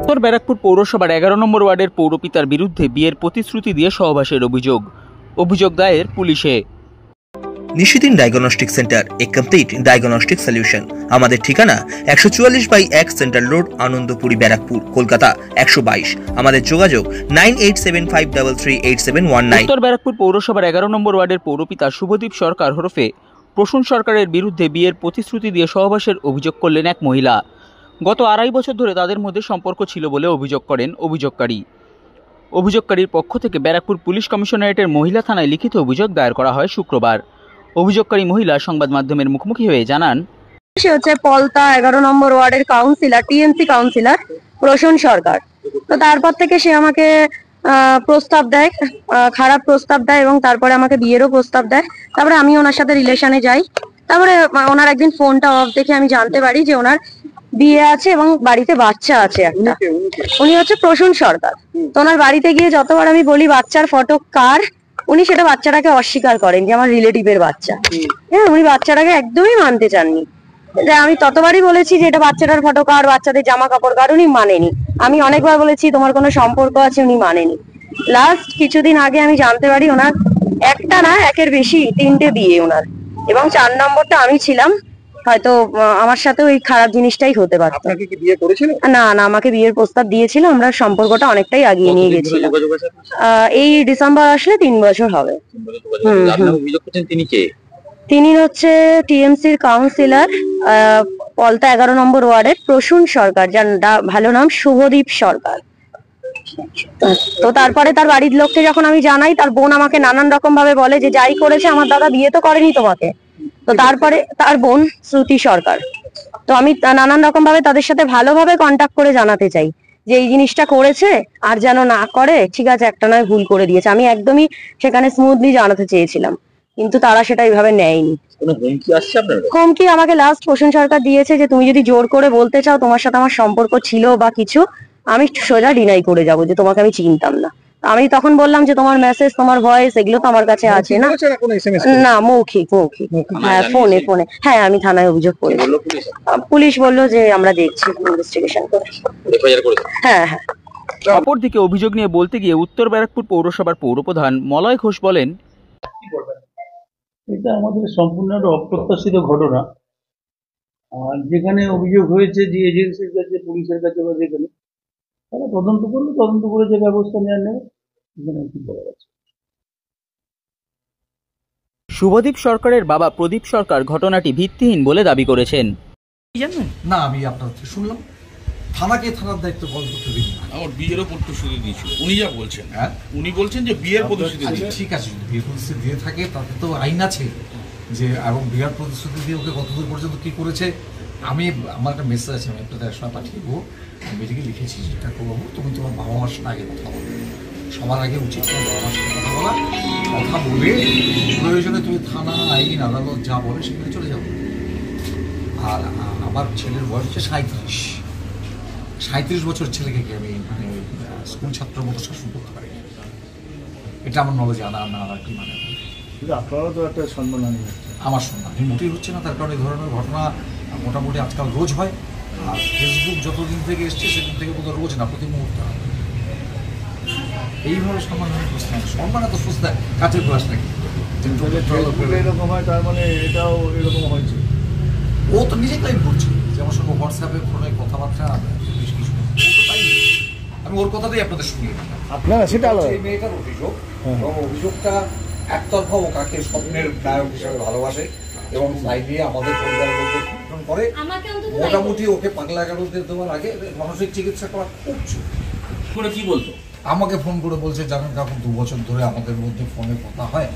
উত্তর ব্যারাকপুর পৌরসভার 11 নম্বর ওয়ার্ডের পৌরপিতার বিরুদ্ধে বিয়ের প্রতিশ্রুতি দিয়ে সহবাসের অভিযোগ দায়ের পুলিশে। নিশিদিন ডায়াগনস্টিক সেন্টার, এ কমপ্লিট ডায়াগনস্টিক সলিউশন। আমাদের ঠিকানা 144/1 সেন্ট্রাল রোড, আনন্দপুরি, ব্যারাকপুর, কলকাতা 122। আমাদের যোগাযোগ 9875338719। উত্তর ব্যারাকপুর পৌরসভার 11 নম্বর ওয়ার্ডের পৌরপিতা শুভদীপ সরকার ওরফে প্রসূন সরকারের বিরুদ্ধে বিয়ের প্রতিশ্রুতি দিয়ে সহবাসের অভিযোগ করলেন এক মহিলা। গত 2.5 বছর ধরে তাদের মধ্যে সম্পর্ক ছিল বলে অভিযোগ করেন অভিযোগকারীর পক্ষ থেকে ব্যারাকপুর পুলিশ কমিশনারেটের মহিলা থানায় লিখিত অভিযোগ দায়ের করা হয় শুক্রবার। অভিযোগকারী মহিলা সংবাদ মাধ্যমের মুখোমুখি হয়ে জানান, সে হচ্ছে পলতা 11 নম্বর ওয়ার্ডের কাউন্সিলর, টিএমসি কাউন্সিলর প্রসূন সরকার। তো তারপর থেকে সে আমাকে প্রস্তাব দেয়, খারাপ প্রস্তাব দেয়, এবং তারপরে আমাকে বিয়েরও প্রস্তাব দেয়। তারপরে আমি ওনার সাথে রিলেশনে যাই। তারপরে ওনার একদিন ফোনটা অফ দেখে আমি জানতে পারি যে ওনার বিয়ে আছে এবং বাড়িতে বাচ্চা আছে একটা। উনি হচ্ছে প্রসূন সরকার। তো ওনার বাড়িতে গিয়ে যতবার আমি বলি বাচ্চার ফটো কার, উনি সেটা বাচ্চাটাকে অস্বীকার করেন যে আমার রিলেটিভের বাচ্চা। হ্যাঁ, উনি বাচ্চাটাকে একদমই মানতে চাননি। যে আমি ততবারই বলেছি যে এটা বাচ্চাটার ফটো কার, বাচ্চাদের জামা কাপড় কার, উনি মানেনি। আমি অনেকবার বলেছি তোমার কোনো সম্পর্ক আছে, উনি মানেনি। লাস্ট কিছুদিন আগে আমি জানতে পারি ওনার একটা না, একের বেশি 3টে বিয়ে ওনার, এবং 4 নম্বরটা আমি ছিলাম। হয়তো আমার সাথে ওই খারাপ জিনিসটাই হতে পারত। আপনাকে কি বিয়ে করেছিল? না, আমাকে বিয়ের প্রস্তাব দিয়েছিল। আমরা সম্পর্কটা অনেকটাই আগিয়ে নিয়ে গেছিলাম। এই ডিসেম্বর আসলে 3 বছর হবে। তিনি হচ্ছে টিএমসির কাউন্সিলর, পলতা 11 নম্বর ওয়ার্ডের প্রসূন সরকার, যার ভালো নাম শুভদীপ সরকার। তো তারপরে তার বাড়ির লোককে যখন আমি জানাই, তার বোন আমাকে নানান রকম ভাবে বলে যে যাই করেছে আমার দাদা বিয়ে তো করেনি তোমাকে। তো তারপরে তার বোন শ্রুতি সরকার। তো আমি নানান রকম ভাবে তাদের সাথে ভালোভাবে কন্ট্যাক্ট করে জানাতে চাই যে এই জিনিসটা করেছে আর যেন না করে। ঠিক আছে, একটা নয় ভুল করে দিয়েছে, আমি একদমই সেখানে স্মুথলি জানাতে চেয়েছিলাম, কিন্তু তারা সেটা এইভাবে নেয়নি। হুমকি আমাকে লাস্ট প্রসূন সরকার দিয়েছে যে তুমি যদি জোর করে বলতে চাও তোমার সাথে আমার সম্পর্ক ছিল বা কিছু, আমি সোজা ডিনাই করে যাবো যে তোমাকে আমি চিনতাম না। আমি তখন বললাম যে তোমার মেসেজ, তোমার ভয়েস, এগুলো তো আমার কাছে আছে না। না, মৌখিক। হ্যাঁ, ফোনে। হ্যাঁ, আমি থানায় অভিযোগ করি। পুলিশ বললো যে আমরা দেখছি, ইনভেস্টিগেশন করে। হ্যাঁ। অপরদিকে অভিযোগ নিয়ে বলতে গিয়ে উত্তর ব্যারাকপুর পৌরসভার পৌরপ্রধান মলয় ঘোষ বলেন, এটা আমাদের সম্পূর্ণ অপ্রত্যাশিত ঘটনা। আর যেখানে অভিযোগ হয়েছে যে এজেন্সির কাছে, পুলিশের কাছে বা যেখানে, তারা তদন্ত করবে, তদন্ত করে যে ব্যবস্থা নেওয়া নেবে। এখানে কি বলা যাচ্ছে। শুভদীপ সরকারের বাবা প্রদীপ সরকার ঘটনাটি ভিত্তিহীন বলে দাবি করেছেন। না, আমি আপনার থেকে শুনলাম, থানার দায়িত্ব বল করতে দিন। আমার বিয়েরও প্রতিশ্রুতি দিয়েছিল উনি, যা বলছেন। হ্যাঁ, উনি বলছেন যে বিয়ের প্রতিশ্রুতি দিয়েছে। ঠিক আছে, যদি বিয়ের প্রতিশ্রুতি দিয়ে থাকে তাতে তো আইন আছে যে, এবং বিয়ের প্রতিশ্রুতি দিয়ে ওকে কতদূর পর্যন্ত কি করেছে। আমার একটা মেসেজ আছে, আমি আপনাদের একসময় পাঠিয়ে দেবো। আমি এদিকে লিখেছি যে বাবু, তুমি তোমার বাবা মার সাথে আগে কথা বলো। সবার আগে উচিত তোমার বাবা মার সাথে কথা বলা। কথা বলে প্রয়োজনে তুমি থানা, আইন, আদালত যা বলে সেখানে চলে যাবো। আর আমার ছেলের বয়স হচ্ছে 37 বছর। ছেলেকে আমি স্কুল ছাত্রের মতো শাসন করতে পারি, এটা আমার নলেজে আনা আর কি। মানে আপনারা তো একটা সম্মানহানি হচ্ছে। আমার সম্মানহানি মোটেই হচ্ছে না, তার কারণে এই ধরনের ঘটনা মোটামুটি আজকাল রোজ হয়। আর ফেসবুক যতদিন থেকে এসছে সেদিন থেকে বোধহয় রোজ না, প্রতি মুহূর্তে হয়। এইভাবে সম্মানহানি প্রশ্ন, সম্মান এত সুস্থ কাছে ক্লাস নাকি এরকম হয়, তার মানে এটাও এরকম হয়েছে। ও তো নিজে ক্লাইম করছে যে আমার সঙ্গে হোয়াটসঅ্যাপে ফোনে কথাবার্তা বেশ কিছু। আমি ওর কথাটাই আপনাদের শুনি। আপনারা সেটা আলাদা। এই মেয়েটার অভিযোগ, এবং অভিযোগটা একতরফা, ও কাকে স্বপ্নের নায়ক হিসাবে ভালোবাসে এবং তাই নিয়ে আমাদের পরিবারের লোককে খণ্ডন করে। মোটামুটি ওকে পাগলা গারদে দেওয়ার আগে মানসিক চিকিৎসা করা খুব করে কি বলতো, আমাকে ফোন করে বলছে, জানেন কাকু 2 বছর ধরে আমাদের মধ্যে ফোনে কথা হয়।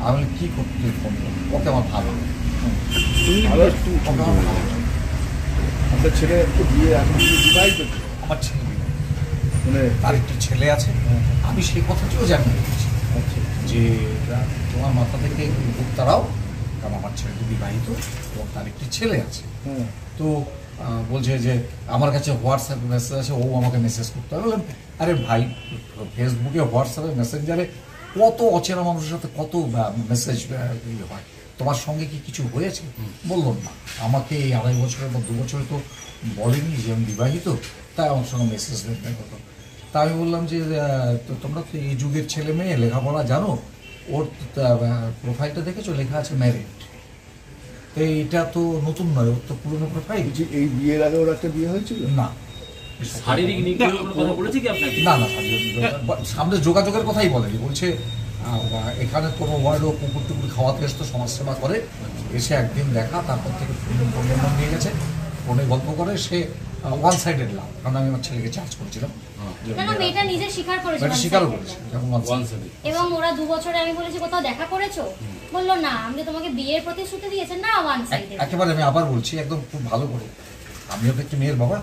আমি কি করতে ফোন করবো, ওকে আমার ভালো আপনার ছেলে একটু বিয়ে, এখন বিবাহিত? আমার ছেলে মানে তার একটি ছেলে আছে। আমি সেই কথাটিও জানিয়ে রেখেছি যে তোমার মাথা থেকে বুক তারাও, কারণ আমার ছেলে তো বিবাহিত এবং তার একটি ছেলে আছে। তো বলছে যে আমার কাছে হোয়াটসঅ্যাপ মেসেজ আছে, ও আমাকে মেসেজ করতে হবে। বললাম, আরে ভাই, ফেসবুকে, হোয়াটসঅ্যাপে, মেসেঞ্জারে কত অচেনা মানুষের সাথে কত মেসেজ হয়। তোমার সঙ্গে কি কিছু হয়েছে? বললো না, আমাকে এই 2.5 বছরের বা 2 বছরে তো বলেনি যে আমি বিবাহিত, তাই আমার সঙ্গে মেসেজ লেনদেন হতো। তা আমি বললাম যে তো তোমরা তো এই যুগের ছেলে মেয়ে, লেখাপড়া জানো, ওর প্রোফাইলটা দেখেছো, লেখা আছে ম্যারিড। তো এইটা তো নতুন নয়, ওর তো পুরনো প্রোফাইল। এই বিয়ের আগে ওর একটা বিয়ে হয়েছিল না, শারীরিক নিগ্রহের কথা বলেছে কি আপনাকে? না না, সামনে যোগাযোগের কথাই বলেনি। বলছে এখানে কোনো ওয়ার্ডও কুকুর টুকুর খাওয়াতে এসতো, সমাজসেবা করে, এসে একদিন দেখা, তারপর থেকে ফোন নাম্বার নিয়ে গেছে, ফোনে গল্প করে। সে ওয়ান সাইডেড লাভ, কারণ আমি আমার ছেলেকে চার্জ করেছিলাম। না, মেয়েটা নিজে স্বীকার করেছে, এটা স্বীকারও করেছে যখন ওয়ান সাইডেড। এবং ওরা 2 বছরে আমি বলেছি কোথাও দেখা করেছো, বললো না, আমি তোমাকে বিয়ের প্রতিশ্রুতি দিয়েছেন না, ওয়ান সাইডেড। একেবারে আমি আবার বলছি একদম খুব ভালো করে, আমিও তো একটা মেয়ের বাবা।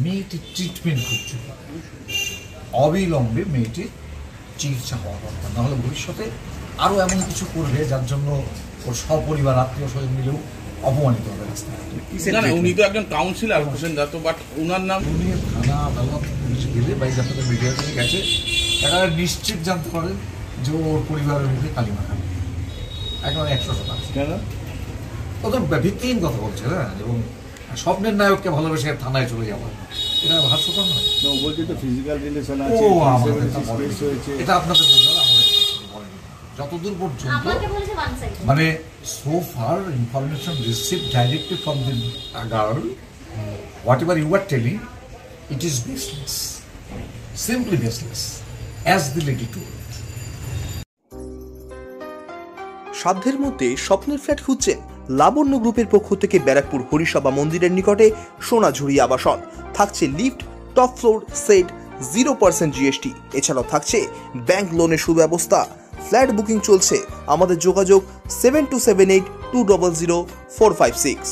মেয়েটির ট্রিটমেন্ট করছে, অবিলম্বে মেয়েটির চিকিৎসা হওয়া দরকার, নাহলে ভবিষ্যতে আরও এমন কিছু করবে যার জন্য ওর সপরিবার আত্মীয় স্বজন মিলেও অপমানিত হবে রাস্তায়। উনি তো একজন কাউন্সিলর হোসেন দত্ত, বাট ওনার নাম উনি থানা আদালত পুলিশ গেলে বা আপনাদের মিডিয়া থেকে গেছে, তারা নিশ্চিত জানতে পারেন যে ওর পরিবারের মুখে কালিমা খাবে, একেবারে 100%। কেন? ও তো ভিত্তিহীন কথা বলছে না, এবং স্বপ্নের নায়ককে ভালোবেসে থানায় চলে যাওয়া, এটা হাস্যকর নয়। বলছি তো ফিজিক্যাল রিলেশন ও আছে, আমাদের এটা আপনাদের বলতে হবে, আমাদের বলেনি। যতদূর পর্যন্ত আমাকে বলেছে ওয়ান সাইডেড, মানে so far information received directly from the girl, whatever you are telling, it is baseless, simply baseless, as the lady told. সাধ্যের মধ্যে স্বপ্নের ফ্ল্যাট খুঁজছেন? লাবণ্য গ্রুপের পক্ষ থেকে ব্যারাকপুর হরিসভা মন্দিরের নিকটে সোনাঝুরি আবাসন। থাকছে lift, top floor, set, 0% GST। এছাড়াও থাকছে ব্যাংক লোনের সুব্যবস্থা। ফ্ল্যাট বুকিং চলছে। আমাদের যোগাযোগ 7278 200 456।